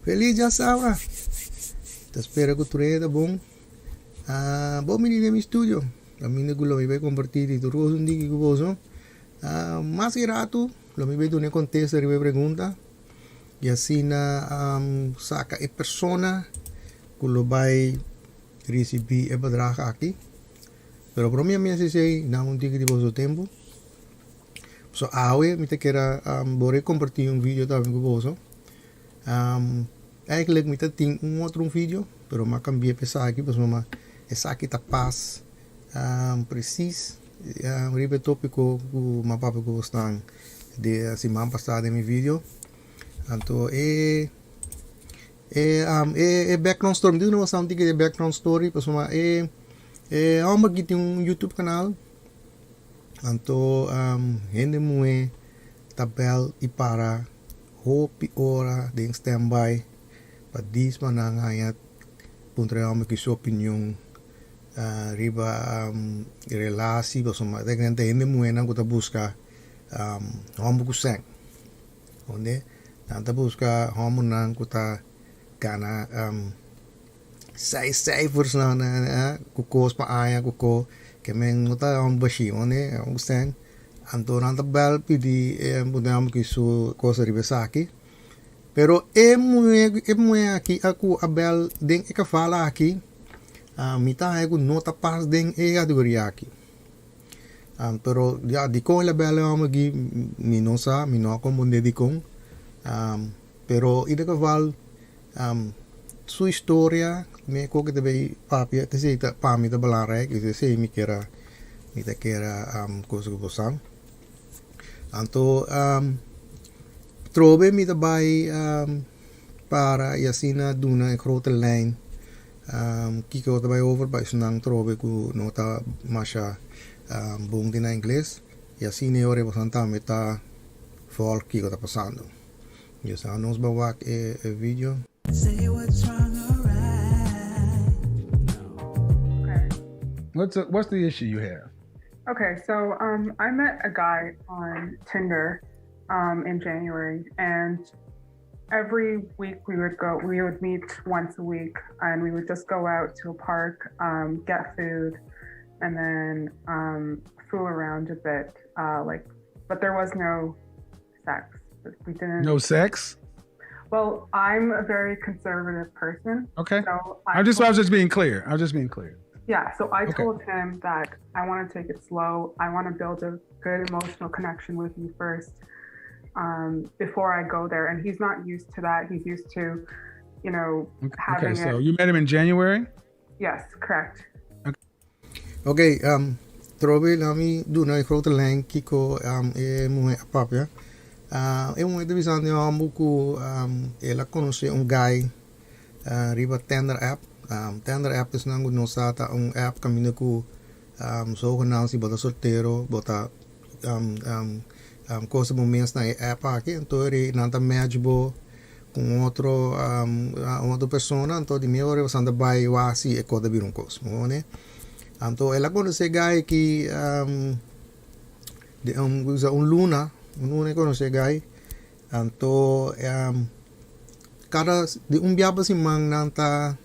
Feliz já Saura. Te espero que tu tá bom. Bom menino em estúdio. A minha gula me vai compartilhar tudo o que eu gosto. Mas que rato, lo me vai dar um contexto de pergunta. E assim na saca a persona que lo vai receber a bedrag aqui. Pero para mim a minha se não digo de vosso tempo. So awe me te quero bore compartilhar vídeo também com você. Eigenlijk met dat ding outro vídeo, pero maar kan bien pensar aqui, mas mama essa aqui tá paz, precis, ribe tópico que ma papa que gostam de semana passada em meu vídeo, então background story, dit não sound de background story, mas mama uma que tem YouTube canal, então gente muito tabel e para hopi ora de standby. Para diz mana ngayat puntra me que sua opinião riba relasi bersama dengan tende muena kita busca homo kusang onde nanta busca homo nang kita gana sai na kukos pa aya kuko kemen nuta homo bashi onde kusang anto nanta bal pidi puntra me que sua cosa riba saki. Pero aqui aku abel ding ika fala aqui mita aku nota pas ding categoria aqui pero ya di ko la bela magi minosa minoko munde di kong pero ida kaval su historia me ko que debe papia te sei ta pa mi ta belangrijk is sei mi kera cosa bosan anto trobe mi daarbij para e assim doen een grote lijn. Kijk wat erbij over bij zo'n trobe ku nota masha bung in inglês e assim ne ore bastante meta folk que está passando. E essa nos bawak vídeo. Say what's wrong or right. Okay. What's the issue you have? Okay, so I met a guy on Tinder in January, and every week we would meet once a week, and we would just go out to a park, get food, and then fool around a bit, but there was no sex. We didn't. No sex? Well, I'm a very conservative person. Okay. So I was just being clear. Yeah, so I Okay. told him that I want to take it slow. I want to build a good emotional connection with you first. Before I go there, and he's not used to that. He's used to, having Okay, so it. you met him in January? Yes, correct. Oké, trobe nami doen een grote lijn kiko moe apapia. Moe de bisande ambuku ela conoce guy riba Tender app. Tender app is nangu no sata app kamina ku zogenaamd si bota soltero bota coisa momentos na app aqui então ele nanta matchbo com outra pessoa então de meia hora você anda vai wasi e coda vir cosmo né então ela conhece guy que de usa luna conhece guy então cada de biaba si mang nanta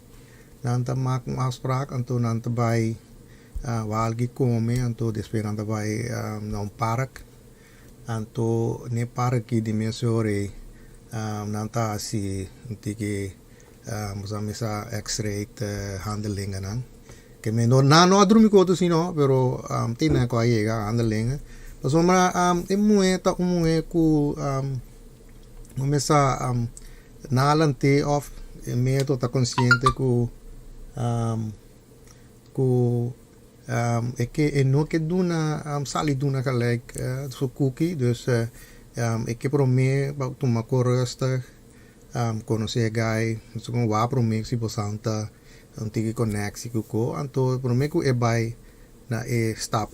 maak afspraak então nanta vai walgi come então depois nanta vai na park anto ne parque di mesore nanta si tiki musamisa x-ray handling nan que me no adrumi ko to sino pero tina ko ayega handling so mara emueta ku momesa nalante of meto ta consciente ku no que duna sali duna gelijk zo cookie dus ik heb er mee toen maar rustig conocer guy so com wa pro me si posanta antigi connexi ko anto pro me ku e bai na stap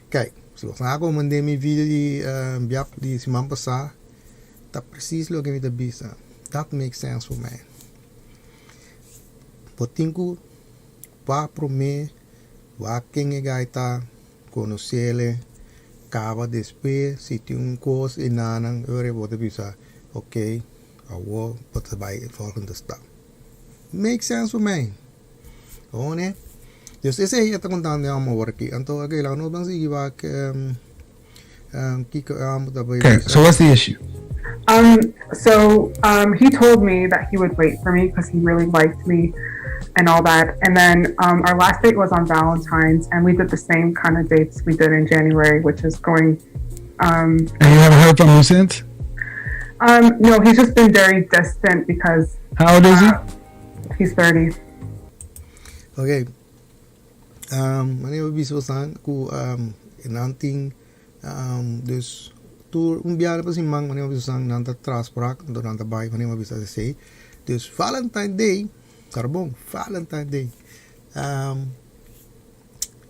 kijk so ako mande mi video di biap di semana passada tá precies lo que me da bisa that makes sense for me potinku wa pro me Waking e gaita, conocele, cava después, si tiene un cos enanang, ore bote bisa, ok, Wat bij het volgende stap. Makes sense voor mij. Oh nee. Dus is hij het contant aan mijn werk. En toen ik lang nog dan zie je waar ik kijk aan dat bij. Okay, so what's the issue? He told me that he would wait for me because he really liked me and all that. And then our last date was on Valentine's, and we did the same kind of dates we did in January, which is going. And you haven't heard from him since? No, he's just been very distant because. How old is he? He's 30. Okay. Wanneer we zo staan, ku inanting dus toen jaar pas in mang wanneer we zo staan nanta traspraak door nanta bij wanneer we bisa say. Dus Valentine Day, carbon Valentine Day.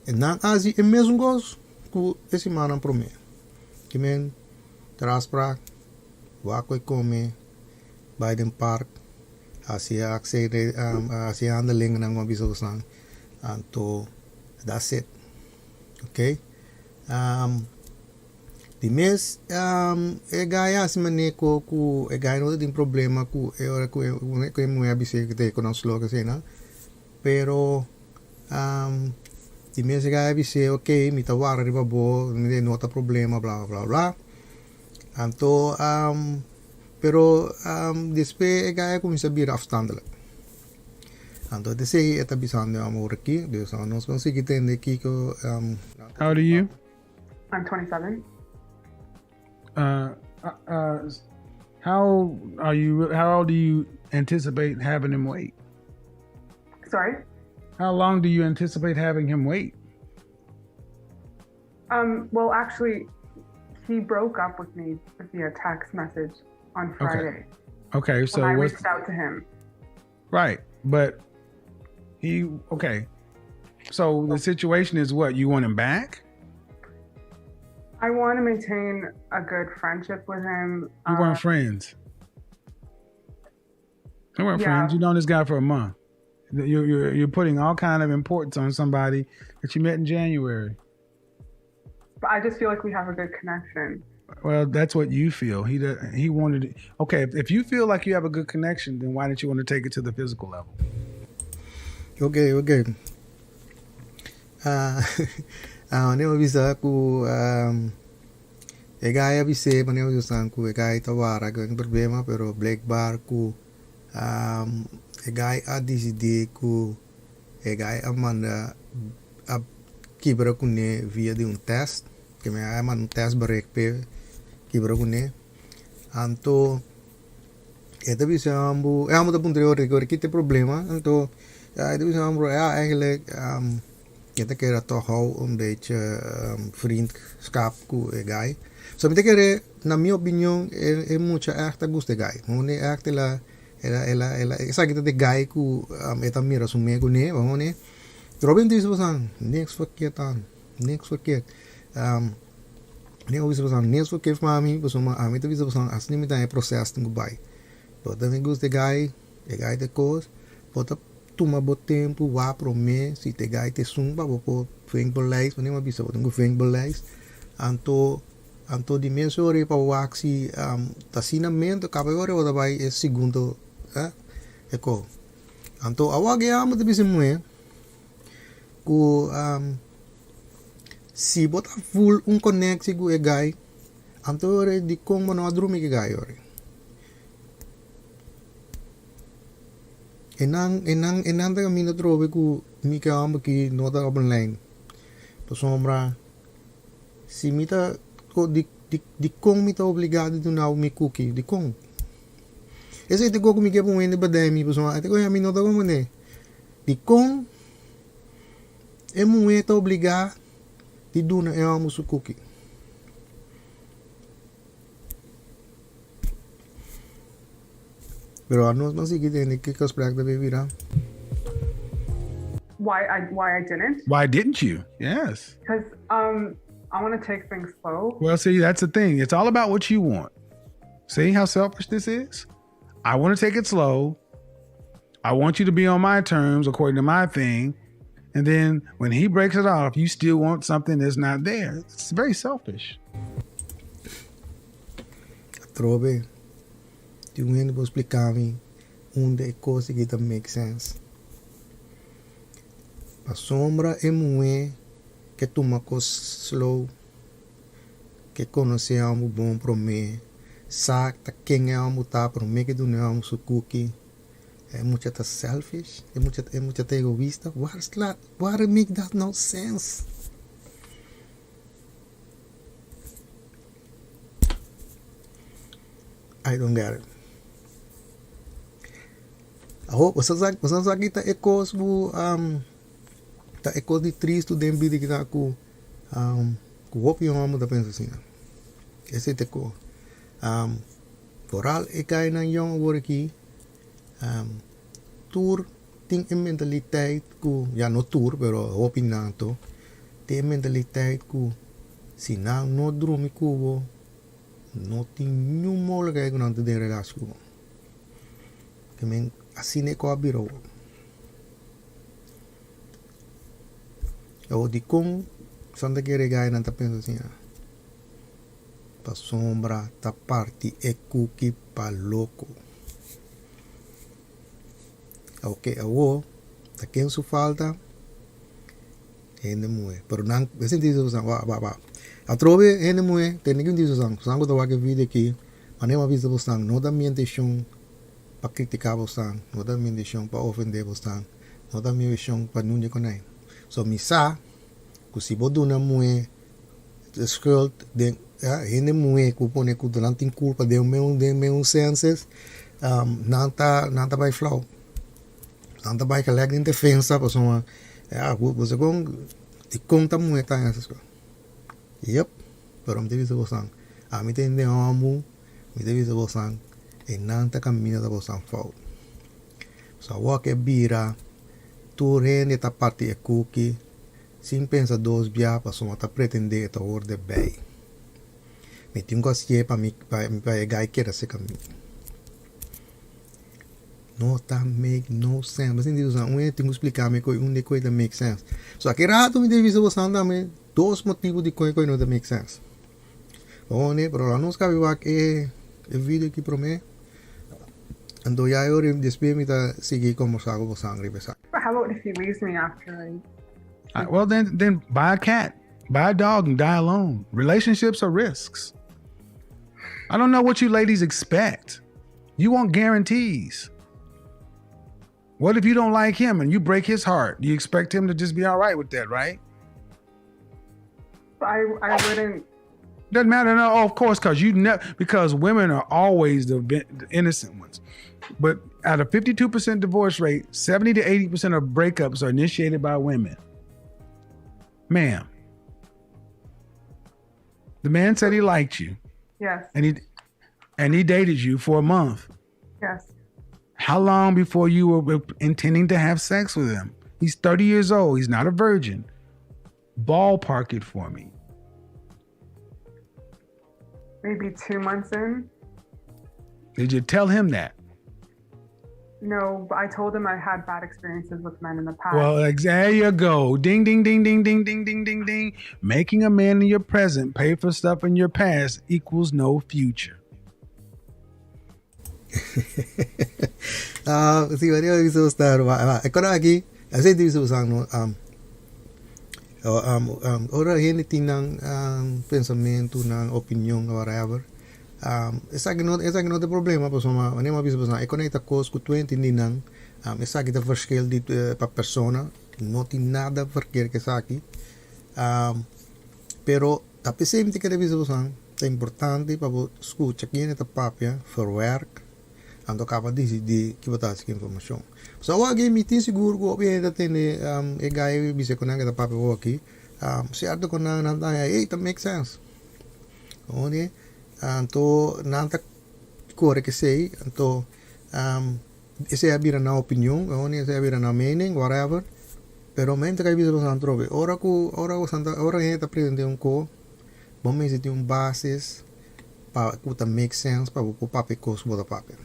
En dan als je in mesum goes, ku esse man prome. Que men traspraak, waar koi come bij den park. Als je accede als je handelingen nang we zo staan. En to that's it. Okay. Die mes gaya si maneko ku gaya no din problema ku ora ku mo abise que con os lo que sea, pero die mes gaya abise okay, mi tawara riba bo, mi nota problema bla bla bla. Anto pero después gaya ku mi sabir afstandelijk. Anto de sei eta bisando amor aqui, Deus nos consegui entender aqui que How old are you? I'm 27. How old do you anticipate having him wait? Sorry. How long do you anticipate having him wait? Well, actually, he broke up with me via text message on Friday. Okay, so when I reached out to him. Right, but so the situation is what? You want him back? I want to maintain a good friendship with him. You weren't friends. You weren't friends. You known this guy for a month. You're putting all kind of importance on somebody that you met in January. But I just feel like we have a good connection. Well, that's what you feel. He wanted. Okay, if you feel like you have a good connection, then why didn't you want to take it to the physical level? Okay. Wanneer we bisa ku gaya bisa wanneer we staan ku gaya tawara ku problema pero blijkbaar ku gaya decide ku gaya amanda ab kibra kunne via de un test que me aman un test bereik pe kibra kunne anto eta bisa ambu amo da punto de kite problema anto eta bisa ambu eigenlijk kita kira toch hou een beetje vriendschap ku guy. So me kere na mi opinion mucha echt guste guy. Mone echt ela esa kita de guy ku eta mira su me gune, mone. Robin dis was aan niks verkeerd aan. Niks verkeerd. Nee, hoe is het aan niks verkeerd mami, dus maar aan met wie was aan as niet met een proces te bij. Dat dan guste guy de koos. Wat tuma bo tempo wa pro me si te gai te sumba bo feng beleid wanneer maar bisa wat feng beleid anto di menso ore pa waxi tasinamento capore o dabai e segundo ecco anto awage amo de bisa moe ku si bota full un connexi gu e gai anto ore di como no adrumi ke gai ore enang da mina trove ku mi ka am ki nota online to sombra si mita ko di kong mita obligado to now mi cookie di kong ese te ko mi ke po wende badami po so ate ko ya mi nota ko mone di kong e mu eta obligado di duna e amo su cookie. Pero ano mas sige din ikasplak da baby ra. Why I didn't? Why didn't you? Yes. Because I want to take things slow. Well, see, that's the thing. It's all about what you want. See how selfish this is? I want to take it slow. I want you to be on my terms according to my thing. And then when he breaks it off, you still want something that's not there. It's very selfish. Trove. Tem um gente para explicar-me onde é coisa que tá make sense. A sombra é muito que toma coisa slow, que conhece algo bom para mim, sabe quem é algo tá para mim que do não algo su cookie. É muito selfish, é muito egoísta. What make that no sense? I don't get it. Você sabe que tá ecos de triste dentro de que tá com opinião da pensa assim. Esse é eco. Vooral ik ga naar jong word aqui. Tour tem a mentaliteit ku ja no tour pero opinato tem a mentaliteit ku se não dorme cubo não tem nenhum mogelijkheid om te delen relatie cubo que men assim é com a biro eu di com santa que regai não tá pensando assim pa sombra ta parti e cookie pa louco. Ok, agora, tá quem su falta, ainda muito. Pero não, esse sentido usam, a trove ainda muito, tem ninguém diz usam. Sango da waga vídeo aqui, mas nem uma vez usam, não dá minha intenção para criticar usam, não dá minha intenção para ofender usam, não dá minha intenção para não dizer nem. So misa, que se bodo na muito, skuld, den, ainda muito, que pone que não tem culpa de meu senses, não tá vai flow. Tanta vai que leg em defesa, pessoa, você com te conta muito essas coisas. Yep, pero me devisa você. A mim tem de amo, me devisa você. E não tá caminho da você falta. Só o que bira, tu rende ta parte é cookie, sem pensar dois bia, pessoa tá pretender ta orde bem. Me tem que ser para mim para gai que era esse caminho. Não tá make no sense. Mas entendeu? Eu tenho que explicar me onde coisa make sense. Só que rato me devisa você também dois motivos de coisa não make sense. Onde, pero lá não sabe o que é vídeo aqui para mim. Então já eu depois me tá seguir como sago você angry pesado. But how about if he leaves me after Well, then buy a cat, buy a dog, and die alone. Relationships are risks. I don't know what you ladies expect. You want guarantees. What if you don't like him and you break his heart? You expect him to just be all right with that, right? I wouldn't. Doesn't matter. No, of course, because women are always the innocent ones. But at a 52% divorce rate, 70 to 80% of breakups are initiated by women. Ma'am, the man said he liked you. Yes. And he dated you for a month. Yes. How long before you were intending to have sex with him? He's 30 years old. He's not a virgin. Ballpark it for me. Maybe 2 months in. Did you tell him that? No, but I told him I had bad experiences with men in the past. Well, there you go. Ding, ding, ding, ding, ding, ding, ding, ding, ding. Making a man in your present pay for stuff in your past equals no future. Sì, io visto stare, ecco aqui, a gente visto usando ora gente tem pensamento, opinião, whatever. Essa que não tem problema, pessoal, mas nem uma vez pessoal, eu conecta coisas que tu entende não, essa que tá verschil de para persona, não tem nada verkeerd que essa aqui. Pero tapi sempre que deve usar, é importante para você escutar aqui nesta papia for work. Ando acaba de que botar essa informação. Só alguém me tem seguro que o ainda tem e gai bisa conecta da papel aqui. Certo com não aí, it make sense. Onde anto nanta core que sei, anto esse é bira na opinião, onde esse é bira na meaning, whatever. Pero mente que bisa você trove. Ora gente aprende co. Bom me tem bases para que make sense para o papel coisa botar papel.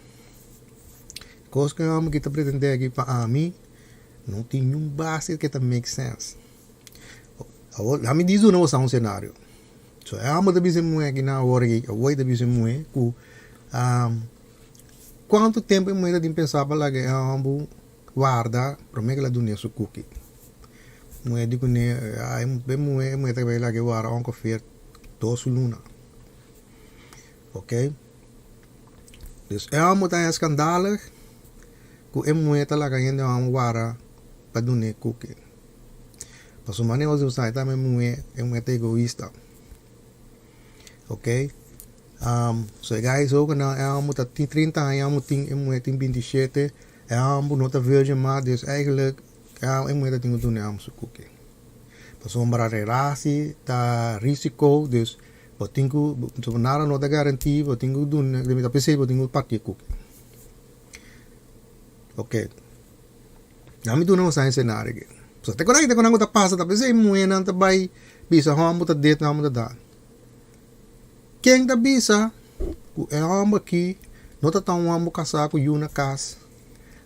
Coisa que kita pretende aqui para mim não tem nenhum base que make sense. A mim diz não é cenário. So amo de bize muito aqui na hora aqui, eu vou de bize muito que quanto tempo é moeda de pensar para lá que é ambu guarda para mim que ela do nisso cookie moeda que né é moeda que lá que guarda onde fer 2 luna, ok? Dus é uma tá escandalo que é moeda lá que ainda é guarda para do ne cookie. Passo mané você sai também é moeda egoísta, ok? So guys ook nou moet dat 30 jaar moet moet 27 moet nota virgin maar dus eigenlijk moet dat ding doen aan zo'n koekje. Pas een relatie ta risico dus wat tingu so nara nota garantie wat tingu doen de met PC wat tingu parti koekje. Oké. Nou me doen nou zijn scenario. So te konak ta passa ta PC moet na ta bai bisa ha moet dat dit na moet dat. Quem da bisa, o é homem aqui, não está tão homem casar com o na casa,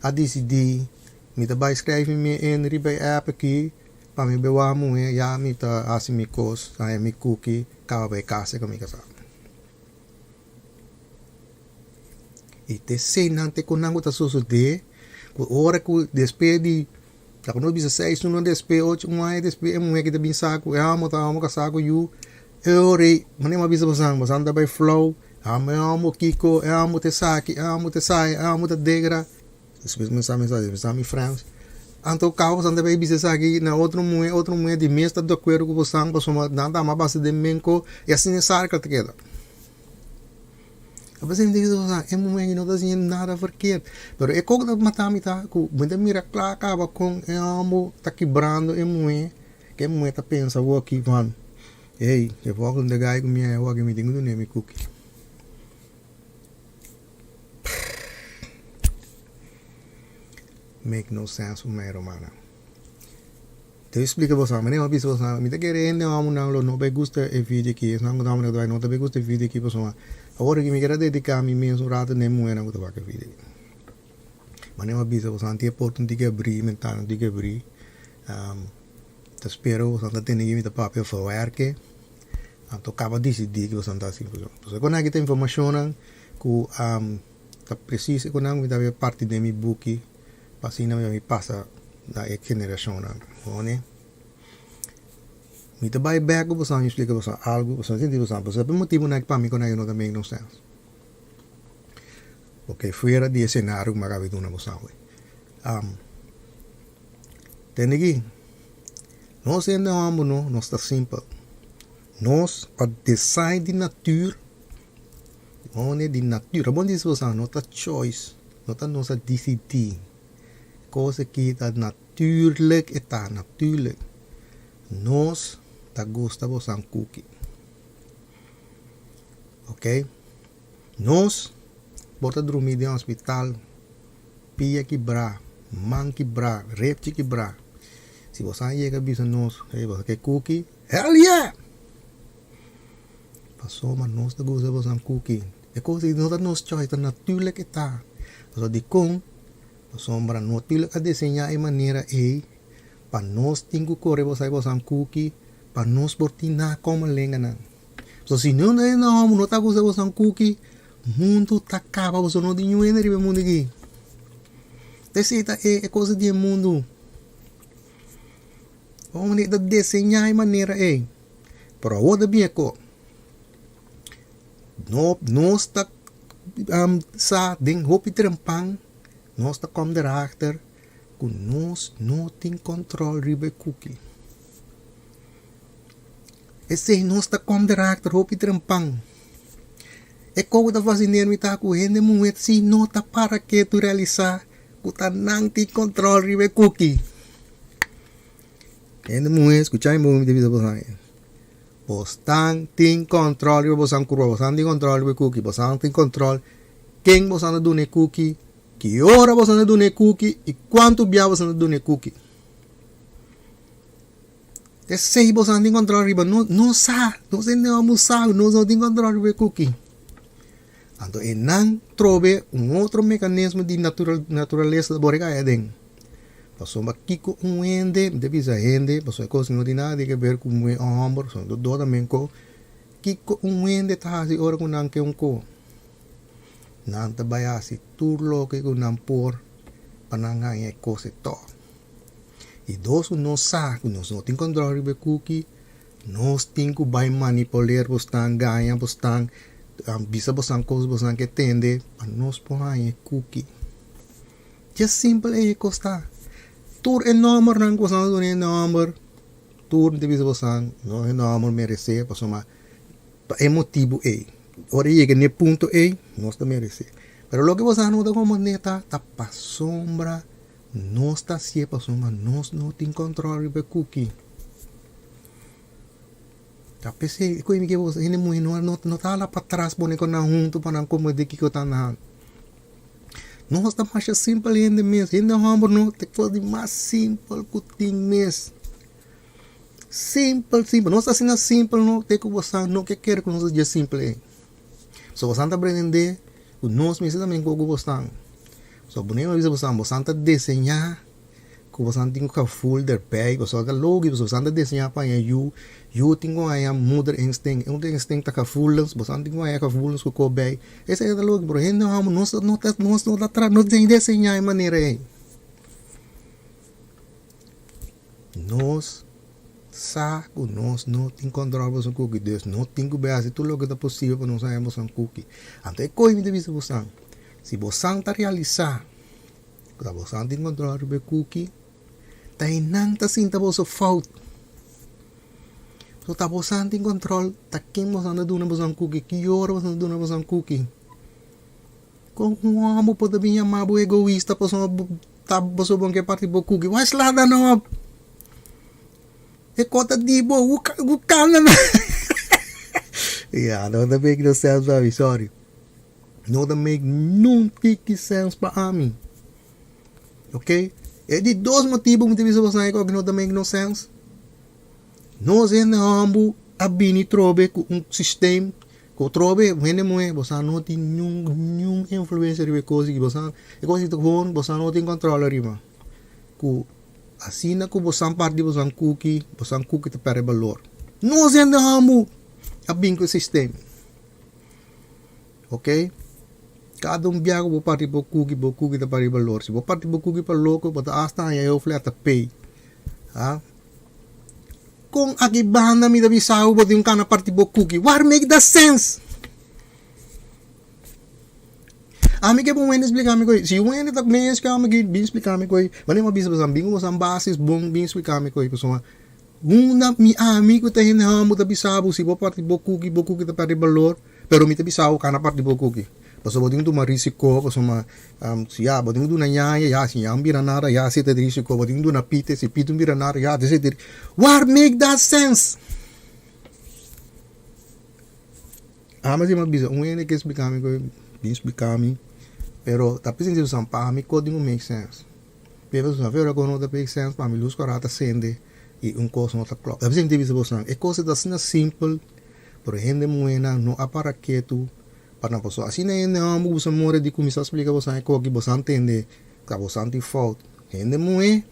a decidir, me vai escrever me em ribe app aqui, para me beber muito, já me tá assim me cos, aí me cookie, acaba vai casa com me casar. E te sei não te conango tá suceder, o hora que despede, tá quando bisa 6 não despede 8 um despede um que tá bem saco, é homem casar com o Euri, mana ma bisa bosan da by flow, amo kiko, amo te saki, amo te sai, amo te degra. Especialmente Franz. Anto carro bosan da by bisa saki na outro moe de mês tá do acordo com bosan, bosan nada mais base de menco e assim é sarca te queda. A pessoa diz bosan, é moe não tá fazendo nada verkeerd. Pero é como da matami tá, com muita mira clara acaba com amo tá quebrando é moe, que moe tá pensa o aqui van. Hey, de volgende guy kom jij ook met dingen doen neem ik cookie. Make no sense voor mij, Romana. Te explico você, mas nem uma pessoa sabe, me tá querendo não não vai gostar o vídeo aqui, não não vai gostar o vídeo aqui, pessoal. Agora que me quero dedicar a mim mesmo, rato nem muito não vou fazer vídeo. Mas nem uma pessoa você tem porta de abrir, mental de abrir. Te espero, você tem que me papel verwerken. Então, acaba de decidir que você está assim. Então, quando eu tenho informação que está precisa, quando eu tenho parte de meu book, para assim não me passa da geração, né? Me trabalho bem, você me explica você algo, você entende você por motivo não para mim quando eu não também não sei. Ok, fora de cenário que me acabei de você. Tem aqui. Nós ainda não, nós está simples. Nós, o design de natura, onde de natura, bom dizer você, não está choice, não está nossa decidir. Coisa que está natuurlijk, está natuurlijk. Nós, está gosta você um cookie. Ok? Nós, bota dormir de hospital, pia quebrar, man quebrar, repte quebrar. Se você chega a bisa nós, você quer cookie? Hell yeah! Passou, mas nós não gostamos de cookie. É coisa que não está nos choice, está natuurlijk que está. Passou de com, passou para natuurlijk a desenhar de maneira aí, para nós tem que correr você cookie, para nós portinar como lenga não. So se não está gostando de cookie, mundo está acaba, você não tem nenhum energia no mundo aqui. Essa é coisa de mundo. Vamos desenhar de maneira aí. Para outra bem co. Nós está sa ding hopi trempang, nós está como daarachter, que nós não tem controle ribe cookie. Esse nós está como daarachter hopi trempang. É como da fazendeiro me tá correndo muito se não está para que tu realizar, que tá não tem controle ribe cookie. Ainda muito escutar muito devido a você. Bostan tem controle, bostan curva, bostan tem controle cookie, bostan tem controle. Quem bostan do ne cookie, que hora bostan do ne cookie e quanto bia bostan do ne cookie. Esse bostan tem controle riba, não sabe, não sei nem como sabe, não tem controle riba cookie. Então, não trobe outro mecanismo de natureza da borega é dentro. Passou uma kiko ende, depois a ende, passou a coisa não tem nada a ver com o ombro, são do também co. Kiko ende tá assim ora com não que co. Nanta bayasi turlo que nampor panangang e cose to. E dos nos sa, nos não tem controle de cookie, nos tem que vai manipular bostang ganha bostang bisa bostang coisa bostang que tende para nos porra e cookie. Just simple e costa. Tur enorme rang bostang do enorme. Tur de bisa bostang no enorme merece pasoma emotivo e. Ora llega ne punto e, nos te merece. Pero lo que bostang no da como neta tapa sombra. No está siempre pasando, no tiene control de cookie. Tapi se ko imi ke bos ini muy no está lá para trás pone con junto para como de que está na. No está mais simple ainda mesmo. Ainda hamburgo no te pode mais simple que tem mesmo. Simple. Não está sendo simple no te que você não quer que não seja simple. So você está aprendendo o nós mesmo também com o você. So, bonito bisa bosanta desenhar, que bosanta tem que folder pay, bosanta logo, bosanta desenhar para you tenho aí a mother instinct tá que folder, bosanta tem aí a folder com o pay. Esse é o logo, bro. Não tem desenhar de maneira aí. Nós saco, nós não tem controle sobre cookie, Deus não tem que ver se tudo logo é possível para nós sairmos um cookie. Até coisa de bisa bosanta. Se você está realizar, se você não tem controle sobre cookie, daí não está sentindo você falta. Se você não tem controle, está quem você anda dando você cookie, que hora você anda dando você cookie. Como um homem pode vir chamar o egoísta, você você bom que parte do cookie, mas lá da não. É conta de boa, o cara não. Yeah, não make no sense, baby, sorry. Não make nunca sense para mim. Ok? É de dois motivos muitas vezes você que não make no sense. Nós ainda a bini trobe com um sistema que trobe vende muito, você não tem nenhum influência de coisa que você é coisa que você não tem controle rima. Que assim na que você parte você cookie te perde valor. Nós ainda a bini com o sistema. Ok? Cada viaja por parte do cookie da para valor. Se por parte do cookie para louco, bota hasta aí eu falei até pay. Ah? Com aqui banda me da bisau bota um cana parte do cookie. What make that sense? Ami que bom explicar me coisa. Se o ene tá bem explicar me bem explicar me coisa. Mas não bisa basam bingo basam bases bom bem explicar me coisa pessoal. Una mi amigo tá indo ramo da bisau se por parte do cookie da para valor. Pero me da bisau cana parte do cookie. Pasal boting tu risiko, pasal siya boting tu nanya ya si yang biranara ya si tadi risiko, boting tu na pite si pitu biranara ya desi tadi. What make that sense? Masih mas bisa, ini que explicar me ko, explicar me, pero tapi sing tu sampa me ko dingo make sense. Pero sa vera ko no da make sense, pa mi luz ko rata sende e coisa não tá claro. Tapi sing tu bisa bosan, coisa da sina simple, pero gente muena no apara quieto. Para pessoa assim não você mora de começar a explicar você que você entende que você tem falta gente muito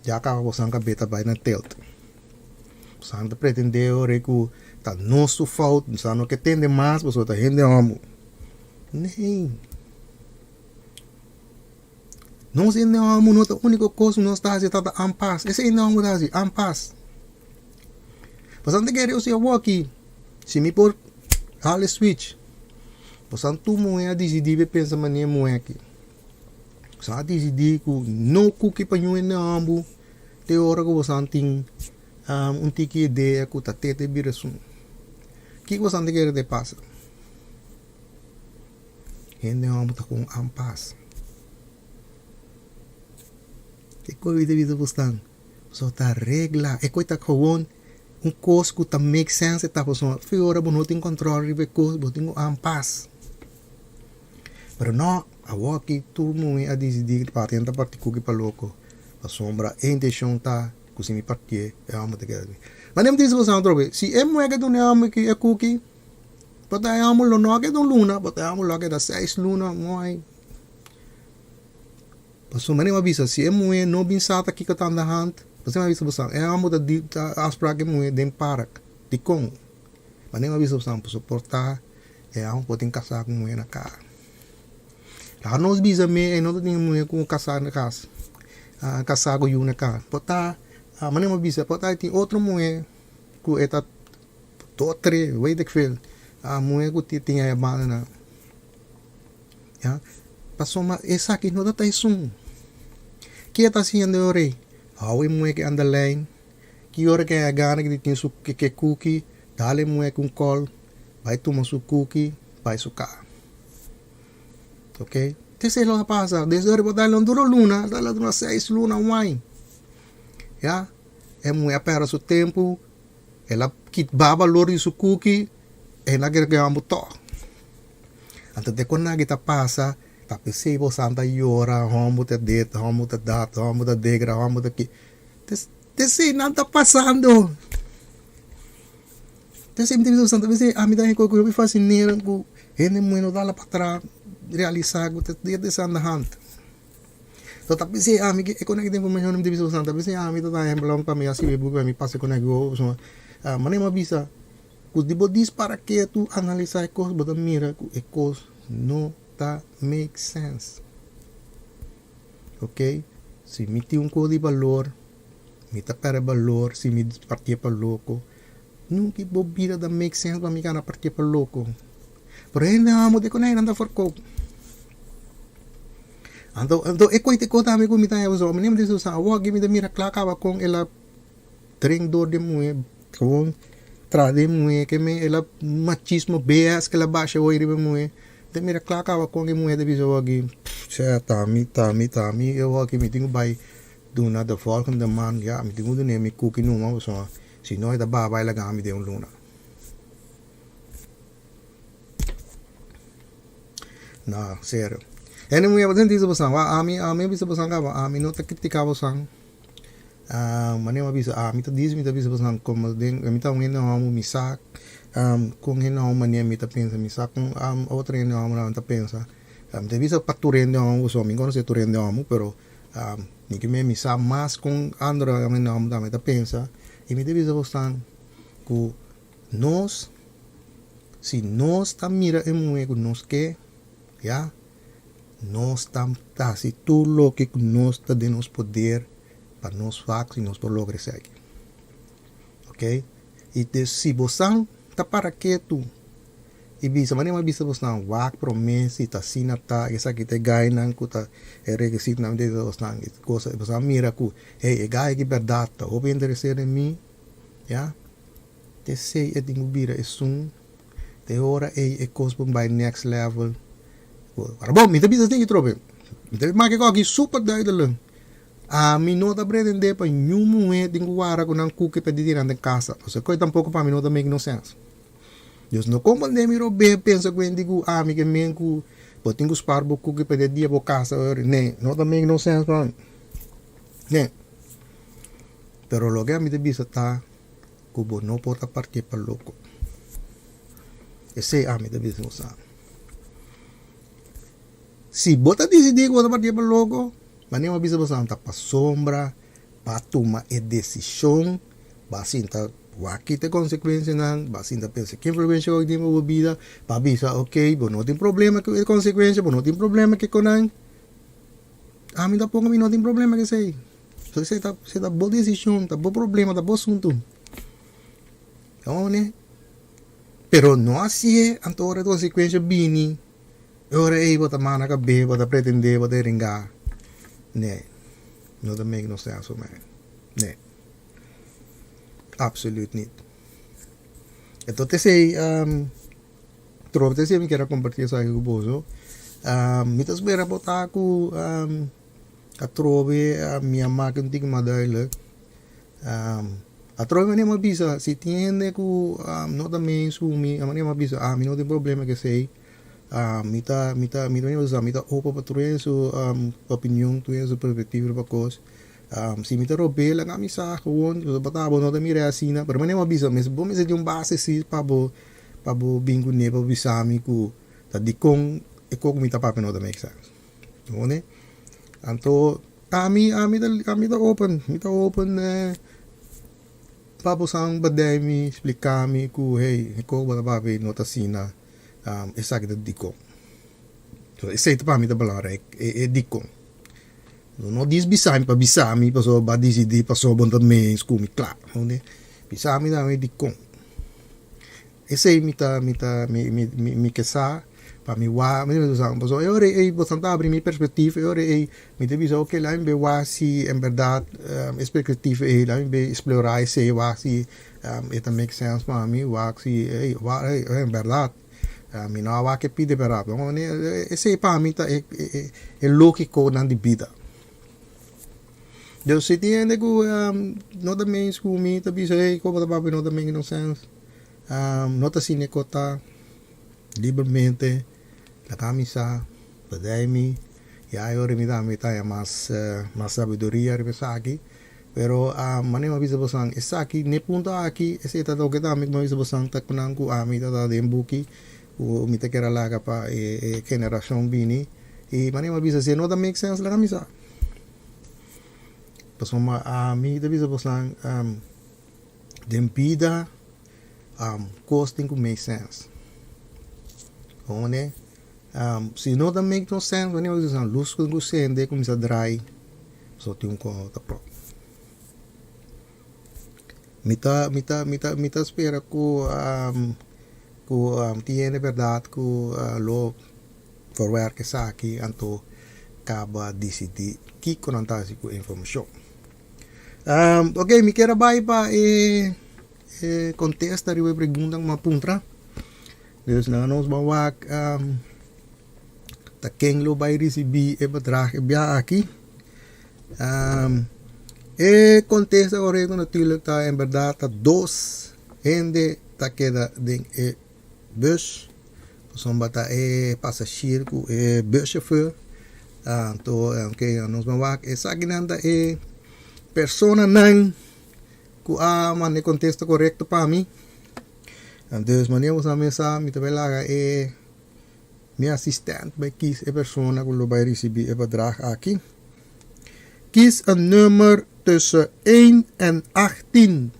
já que você não cabeta vai na telta você não pretende que tá nosso falta você não quer entender mais você tá gente amo nem não se não amo não a única coisa não está assim tá em paz esse não amo tá assim em paz você não quer eu se eu vou aqui se me por alle switch você não é decidir pensa maneira moe aqui. Você decidir que não cookie para nenhum nambo. Tem hora que você tem tique ideia que tá tete birasun. Que você não quer de passa? Gente nambo tá com ampas. Que coisa de vida você tá? Você tá regla. É coisa que coisa que tá make sense tá pessoa. Foi hora que não tem controle de coisa, você tem ampas. Pero não, agora que todo mundo a decidir para tentar partir cookie para louco, a sombra, a intenção tá, que se me partir, é uma de aquelas. Mas nem diz você outra vez, se é moeda do nome que é cookie, pode é uma luna que é do luna, pode é uma luna que é da 6 luna, moai. Passou, mas nem avisa, se é moeda não bem sata aqui que tá na hand, você avisa você, é uma da aspra que moeda dem parak, de com. Mas nem avisa você, para suportar, é uma pode encaixar com moeda na cara. Nós bisa me e nós tem mulher com casar na casa. Casar com na casa. Pota mané uma bisa, pota tem outro mulher com eta totre, weet ik veel. Mulher que tinha a banda. Ja, passou mas essa aqui não tá isso. Que está sendo ore? Aui mulher que anda line. Que hora que é a gana que tem su que cookie, dale mulher com col, vai tomar su cookie, vai su cá. Ok? Terceiro lá passa, desde hora botar lá dura luna, dá lá dura 6 luna wine. Já? É mulher pera su tempo, ela kit baba lori su cookie, ela quer ganhar muito. Então de quando kita passa, tá percebo santa yora, homo te det, homo te dat, homo te degra, homo te que. Desse não está passando. Desse me diz santa vez a me dá que eu me fascinei com ele muito dá lá para trás realizar o dia de santa hand. Então tá pensei a me que conecta informação me diz santa vez a me dá embelong para me assim me buga me passa com nego so mané uma bisa os dibodis para que tu analisar coisas botar mira que coisas não tá make sense. Ok? Se me tem código de valor mita para valor se me partia para louco nunca bobira da make sense para me cana partia para louco por aí não amo de conhecer anda for co ando e coite co também com mita eu só me lembro disso sa wa give me the mira clacava com ela trem dor de mulher com trade mulher que me ela machismo BS que ela baixa oi de mulher de mira clacava com mulher de biso aqui certa mi eu aqui me tenho vai do na de volgende man ja met die moeder neem ik cookie noemen zo si nooit dat baba la gaan met de luna na sério ene mulher você diz você a mim bisa você cava a mim não te critica você mané uma bisa a mim te diz você como den mim tá um não amo misak com não mané mim tá pensa misak com outra não amo tá pensa te bisa paturendo amo so mim não se turendo amo pero ni que me misa más con andro a mí no me da pensa y me debe gustar que nos si nos ta mira en muego nos que ya nos tam ta si tú lo que nos ta de nos poder para nos fax y nos por lograr aquí ok y de si bosan ta para que tú e bisa maneira bisa você não wak promessa e tá sina tá essa que te ganha não cuta é requisito não de você não coisa você mira que é ganha que verdade tá ou interessado em mim já te sei é dingo bira é sum te hora é coisa by next level agora bom me bisa tem que trobe me mas que aqui super duidelijk a mim não tá pretender para nenhum é dingo wara com não cookie para dizer na casa você coi tampouco para mim não tá make no sense Deus não compreende me roube pensa que eu digo me que me que botinho os parbo que pede dia por casa né não também não sense para né pero lo que a mim de bisa tá que não pode partir para louco esse a mim de bisa usa se bota decidir que vai partir para louco mas nem uma bisa você tá para sombra para tomar a decisão basinta aqui tem consequência não basinta pensa que influência que tem na vida para bisa ok bom não tem problema com consequência bom não tem problema que com a mim da pouco não tem problema que sei só você tá boa decisão tá bom problema tá bom assunto então né pero não assim é antora consequência bini ora aí bota mana cabe bota pretender bota ringar né não dá make no sense man né absoluut niet. Entonces, trovo que me quero compartilhar isso aí com você. Muitas vezes botar com a trove a minha máquina tem que mandar ele. A trove nem uma bisa se tiene com não também sumi a nem uma bisa não tem problema que sei. Mita opa para tu sua opinião tu sua perspectiva para coisa. Si mi te robe lang kami sa kawon so batabo no mi reasina pero mane mabisa mes bo mes yung base si pabo bingo ne pabo bisami ku tadikong eko kumita pa no da make sense one anto kami da open pabo sang baday mi explicami ku hey eko bata papi no tasina esa kita diko So, esse para mim é belangrijk. É dikong. Não diz bisami para bisami, para só decidir, para só bom também, escumi, claro. Bisami também é dikong. Esse aí me que sa, para me wa, me usar, para só eu rei, bastante abrir minha perspectiva, eu rei, me deve dizer que lá em wa se em verdade, perspectiva é lá em explorar esse wa se, it make sense para mim, wa se, em verdade. Mi não há que pedir para esse para mim é lógico na vida. Dus se tiene que não também escumi também sei como tá papo não também não sense não tá sine cota livremente la camisa pedemi e aí ora me dá mais sabedoria repensar aqui pero mané uma visa bosang essa aqui ne punto aqui esse tá do que tá me visa bosang tá kunang ku ami tá de buki o me te quer lá para geração bini e mané uma visa se não também make sense la camisa. Pasoma mi da bisa boslang dempida costing to make sense. One se não da make no sense, quando eu uso luz com o sende começa a dry, só tem com tá pro. Mita espera que tiene verdade que lo forward que sa aqui anto acaba decidir que conantasi com informação. Ok, me quero vai para contestar e perguntar uma puntra. Dus nós vamos tá quem lo vai receber e bedrag aqui. E contesta correto natuurlijk tá em verdade tá dos ende tá queda ding bus. Soms tá passageiro com buschauffeur. Então, ok, nós vamos essa ginanda persona nang ku man contexto correto para mim. Então, maneira vamos começar me tabela minha assistente vai kies persona que vai receber bedrag aqui. Kies een nummer tussen 1 en 18.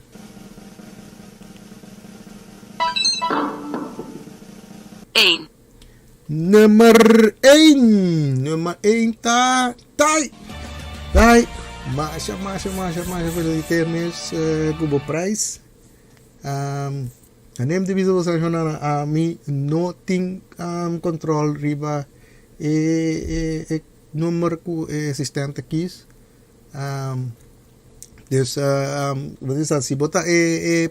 Nummer 1. Nummer 1 tá. Tai. Masha felicitamos Cubo Price. Nem de visual a mim não tem control riba número que assistente aqui. Dus se botar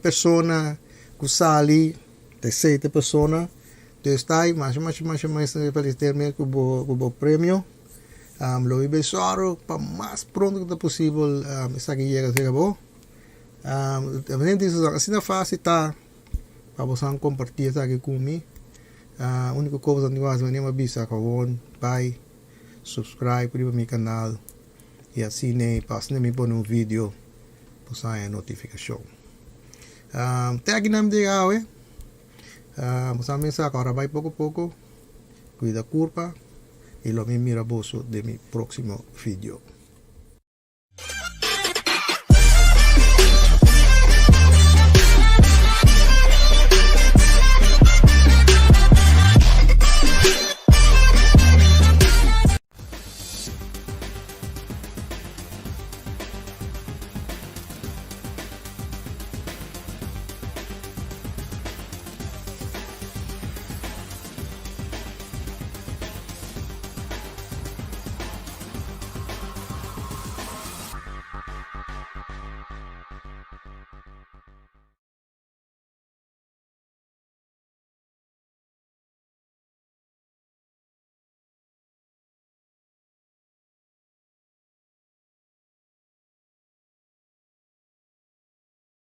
persona que sali de 7 persona, dus tai mais felicitamos Cubo prêmio. Lo ibe soro para mais pronto que possível essa que chega a ser bom. Assim na fase tá para você compartilhar isso aqui comigo. A única coisa que nós vamos avisar com vai subscribe para o meu canal e assim né passa me pôr um vídeo para sair notificação. Até aqui não me diga você me agora vai pouco cuida curva. Y lo mismo mira de mi próximo video.